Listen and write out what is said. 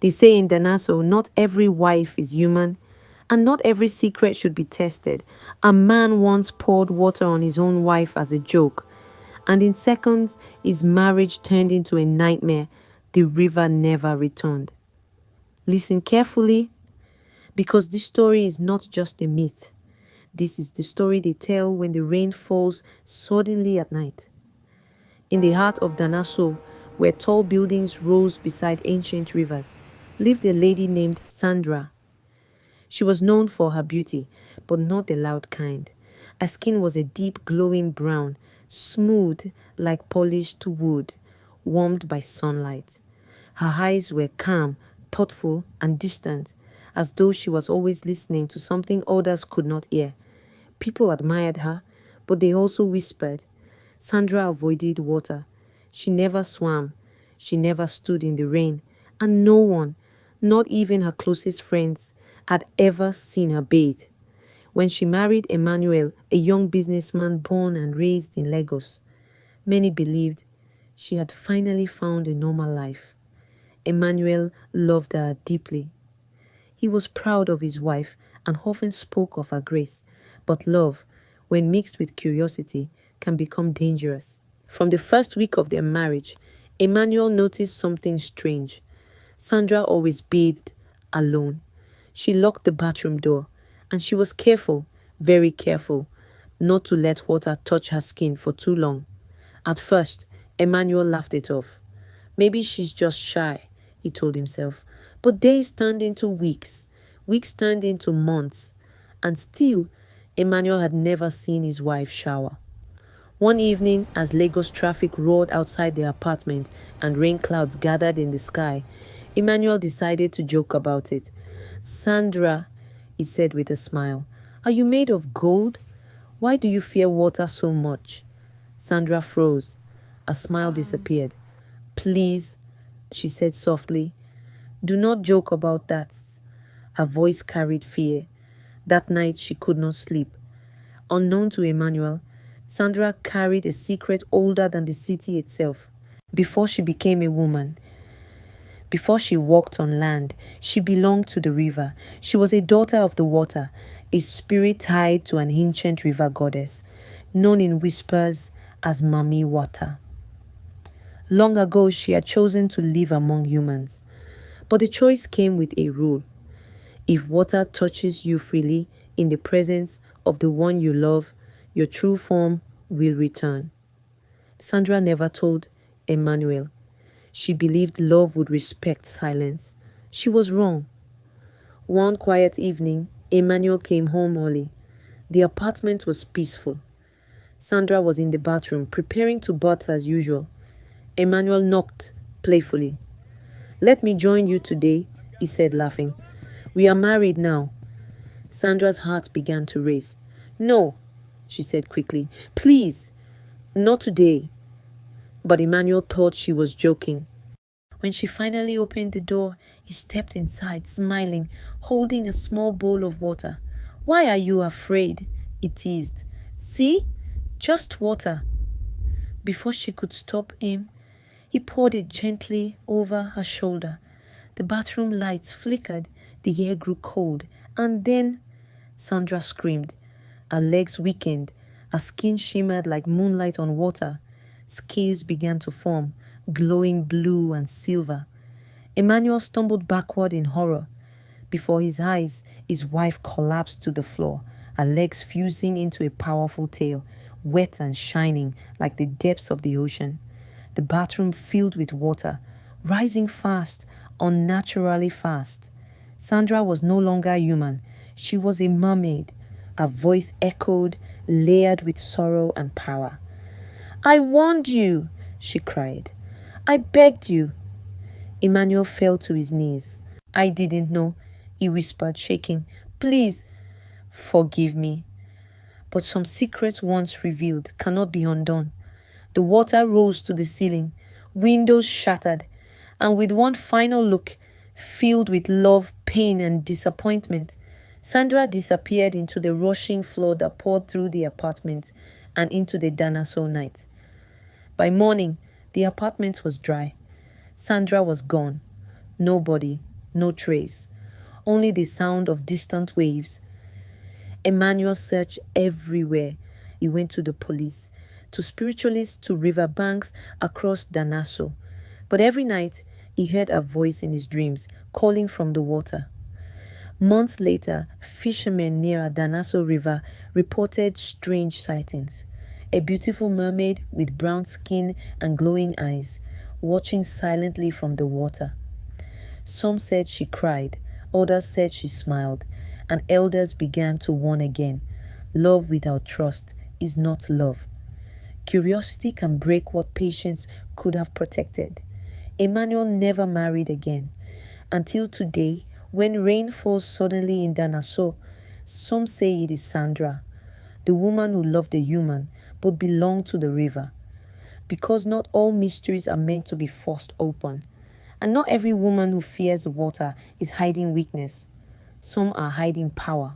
They say in Danaso, not every wife is human, and not every secret should be tested. A man once poured water on his own wife as a joke, and in seconds, his marriage turned into a nightmare. The river never returned. Listen carefully, because this story is not just a myth. This is the story they tell when the rain falls suddenly at night. In the heart of Danaso, where tall buildings rose beside ancient rivers, lived a lady named Sandra. She was known for her beauty, but not the loud kind. Her skin was a deep glowing brown, smooth like polished wood, warmed by sunlight. Her eyes were calm, thoughtful, and distant, as though she was always listening to something others could not hear. People admired her, but they also whispered. Sandra avoided water. She never swam. She never stood in the rain, and no one, not even her closest friends, had ever seen her bathe. When she married Emmanuel, a young businessman born and raised in Lagos, many believed she had finally found a normal life. Emmanuel loved her deeply. He was proud of his wife and often spoke of her grace, but love, when mixed with curiosity, can become dangerous. From the first week of their marriage, Emmanuel noticed something strange. Sandra always bathed alone. She locked the bathroom door, and she was careful, very careful, not to let water touch her skin for too long. At first, Emmanuel laughed it off. Maybe she's just shy, he told himself. But days turned into weeks. Weeks turned into months. And still, Emmanuel had never seen his wife shower. One evening, as Lagos traffic roared outside their apartment and rain clouds gathered in the sky, Emmanuel decided to joke about it. Sandra, he said with a smile, are you made of gold? Why do you fear water so much? Sandra froze. A smile disappeared. Please, she said softly, do not joke about that. Her voice carried fear. That night she could not sleep. Unknown to Emmanuel, Sandra carried a secret older than the city itself. Before she became a woman, before she walked on land, she belonged to the river. She was a daughter of the water, a spirit tied to an ancient river goddess, known in whispers as Mami Wata. Long ago, she had chosen to live among humans. But the choice came with a rule. If water touches you freely in the presence of the one you love, your true form will return. Sandra never told Emmanuel. She believed love would respect silence. She was wrong. One quiet evening, Emmanuel came home early. The apartment was peaceful. Sandra was in the bathroom, preparing to bath as usual. Emmanuel knocked playfully. Let me join you today, he said, laughing. We are married now. Sandra's heart began to race. No, she said quickly. Please, not today. But Emmanuel thought she was joking. When she finally opened the door, he stepped inside, smiling, holding a small bowl of water. Why are you afraid? He teased. See? Just water. Before she could stop him, he poured it gently over her shoulder. The bathroom lights flickered, the air grew cold, and then Sandra screamed. Her legs weakened, her skin shimmered like moonlight on water. Scales began to form, glowing blue and silver. Emmanuel stumbled backward in horror. Before his eyes, his wife collapsed to the floor, her legs fusing into a powerful tail, wet and shining like the depths of the ocean. The bathroom filled with water, rising fast, unnaturally fast. Sandra was no longer human. She was a mermaid. Her voice echoed, layered with sorrow and power. I warned you, she cried. I begged you. Emmanuel fell to his knees. I didn't know, he whispered, shaking. Please, forgive me. But some secrets once revealed cannot be undone. The water rose to the ceiling, windows shattered, and with one final look, filled with love, pain, and disappointment, Sandra disappeared into the rushing flood that poured through the apartment and into the Danaso night. By morning, the apartment was dry. Sandra was gone. Nobody no trace, only the sound of distant waves. Emmanuel searched everywhere. He went to the police, to spiritualists, to riverbanks across Danaso. But every night, he heard a voice in his dreams calling from the water. Months later, fishermen near Danaso River reported strange sightings. A beautiful mermaid with brown skin and glowing eyes, watching silently from the water. Some said she cried, others said she smiled, and elders began to warn again. Love without trust is not love. Curiosity can break what patience could have protected. Emmanuel never married again. Until today, when rain falls suddenly in Danaso, some say it is Sandra, the woman who loved a human but belonged to the river. Because not all mysteries are meant to be forced open. And not every woman who fears water is hiding weakness. Some are hiding power.